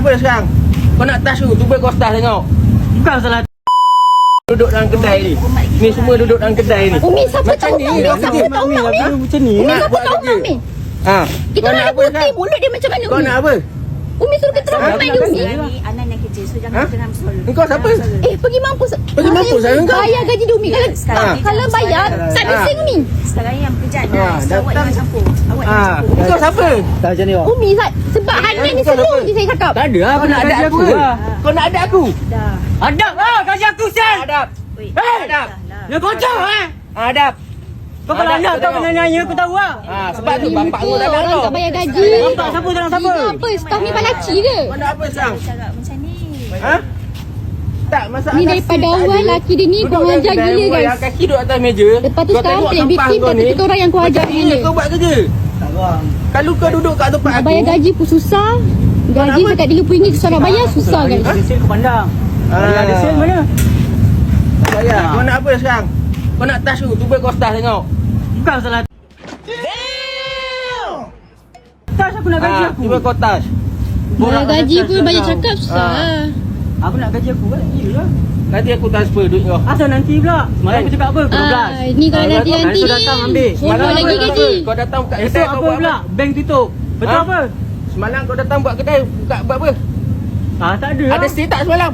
apa sekarang? Kau nak touch tu, cuba kau start tengok. Bukan salah Duduk dalam kedai ni. Ni semua duduk dalam kedai ni. Umi, siapa tahu ni, Umi? Siapa tahu Umi? macam ni. Umi, Nak siapa buat tahu kerja. Umi? Ha. Kita Kau nak nak ada apa putih, sekarang? mulut dia macam mana Kau Umi? nak apa? Umi suruh kita orang main dia Umi. Sekarang ni Anan yang kerja, so jangan Ha? tengah besul. Engkau siapa? Pergi mampus. Pergi mampus, saya kau? Bayar gaji dia Umi. Kalau bayar, tak Ha. bising Umi. Sekarang ni yang pekerjaan Ha, Anan, so awak datang. jangan campur. Awak Ha. jangan campur. Engkau siapa? Tak macam ni awak. Umi, sebab Hanan ni Kau slow siapa? je saya cakap. Tak ada lah, kau nak ada aku. Kau nak ada aku? Dah. Adab lah gaji aku sen. Adab. Wait. Adab. Dia kocok Adab. Kau kalau Adab, anak kau kau tengok. kena nanya aku tahu lah. Ha, sebab tu bapak kau tak nak Orang kau. tak bayar gaji. Nampak siapa dalam siapa? Ni apa? Staff ni palaci ke? Kau nak apa sekarang? Cakap macam ni. Ha? Tak, masalah Ni daripada awal laki dia ni kau ajar gila guys. Yang kaki duduk atas meja. Lepas tu Kau sekarang tengok play sampah victim kau kata ni. kita orang yang kau ajar Macam ni gila. kau buat kerja. Tak bang. Kalau kau duduk kat tempat Nak aku. bayar gaji pun susah. Gaji apa? dekat RM30 susah nak bayar, susah guys. Ada sale kau pandang. Kalau ada sale mana? Tak bayar. Kau nak apa sekarang? Kau nak touch tu, cuba kau start tengok. Bukan salah. Tak aku nak gaji Ha, aku. cuba kau touch. Bayar gaji pun banyak kau. cakap susah. Aku nak gaji aku kan. Gila lah. Nanti aku transfer duit kau. Asal nanti pula. Semalam aku cakap apa? Pukul 12. Ni kalau Ah, nanti-nanti esok datang ambil. ni. Semalam Follow lagi apa? gaji. Kau datang buka Esok kedai kau apa buat pula? Bank tutup. Betul Ha? apa? Semalam kau datang buat kedai buka buat apa? Ah tak ada. Ada stay tak semalam?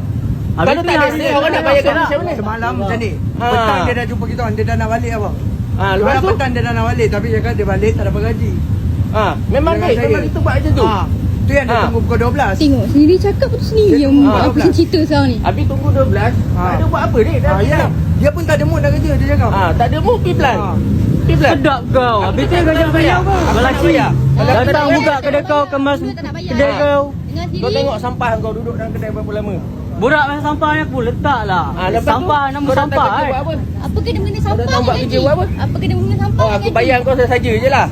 Habis Kalau tu tak yang ada hari stay ni orang nak ada bayar stay gaji lah. macam mana? Semalam macam ni. Ha. Petang dia dah jumpa kita orang, dia dah nak balik apa? Ha, lepas tu? Petang dia dah nak balik tapi dia kata dia balik tak dapat gaji. Ha, memang Dengan baik, saya. memang kita buat macam tu. Ha. Tu yang dia Ha. tunggu pukul 12. Tengok sendiri cakap tu sendiri yang Ah, buat aku 12. cerita sekarang ni. Habis tunggu 12, Ha. tak ada buat apa ni? Dah Ha, ya. Dia pun tak ada mood nak kerja dia cakap. Ha, tak ada mu pergi plan. Ha. Pergi plan. Sedap kau. Habis tu tak gaji nak aku bayar. bayar kau. Aku tak Lelaki. bayar. Kalau aku Datang tak buka bayar, kedai kau, kemas Dia tak nak bayar. kedai kau. Dengar Kau sendiri. tengok sampah kau duduk dalam kedai berapa lama? Borak pasal sampah ni aku letak lah. Ha, lepas tu, Sampah nama kau datang sampah kerja kan. buat apa? Apa kena mengenai Kau sampah datang buat dengan kerja gaji? buat apa? Apa kena mengenai sampah Oh, dengan aku gaji? bayar kau saja je lah.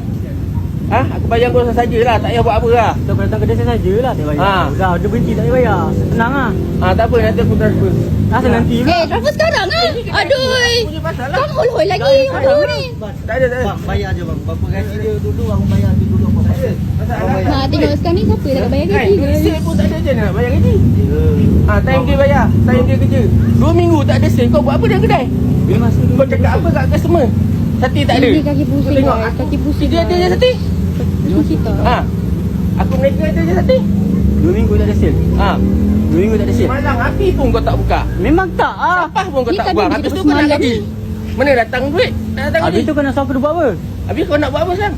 Ha, aku bayar kau saja lah, tak payah buat apa lah. Kita datang kedai saya sajalah tak bayar. Ha. Dah dia berhenti tak payah bayar. Tenang ah. Ha, tak apa, nanti aku transfer. Asal nanti pula. Transfer sekarang ah. Aduh. Punya pasal lah. Kau hol-hol lagi. Aduh ni. Tak ada, tak ada. Bayar je bang. Berapa gaji dia dulu abang bayar dia dulu apa? Ha, tengok sekarang ni siapa dah bayar gaji guys. Sale pun tak ada je nak bayar gaji. Ha, time dia bayar, time dia kerja. 2 minggu tak ada sale, kau buat apa dalam kedai? Bila masa Kau cakap apa kat customer? Sati tak ada. Ini kaki pusing, Kau tengok guys. aku, Kaki pusing, dia ada je guys. Sati. Ini cerita. Ha. Aku mereka ada je Sati. 2 minggu tak ada sale. Ha. 2 minggu tak ada sale. Malam api pun kau tak buka. Memang tak ah. Sampah pun kau Ni tak kan buang. dia Habis tu cerita kau nak semalam gaji. ni. Mana datang duit? Nak datang Habis gaji. tu kau nak suruh aku buat apa? Habis kau nak buat apa sekarang?